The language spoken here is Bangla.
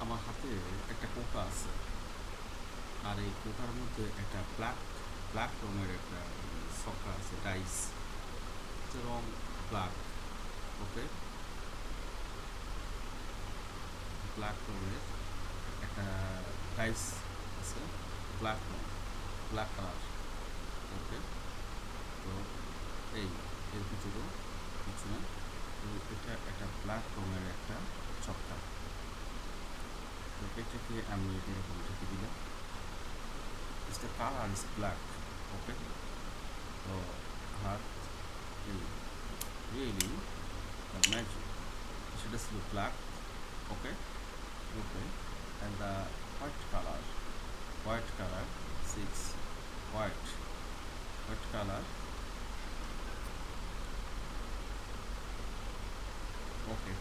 আমার হাতে একটা কোকা আছে, আর এই কোকার মধ্যে একটা ব্ল্যাক ব্ল্যাক রঙের একটা ছক্কা আছে, ডাইস, রং ব্ল্যাক। ওকে, ব্ল্যাক রঙের একটা ডাইস আছে, ব্ল্যাক রং, ব্ল্যাক কালার। ওকে, তো এই এর ভিতরেও কিছু না, তো এটা একটা ব্ল্যাক রঙের একটা ছক্কা। তো এটাকে আমি এরকম ঢেকে দিলাম। The color is black. Okay, so heart is really the magic. It is look black. Okay, okay, and the white color, six, white color. Okay,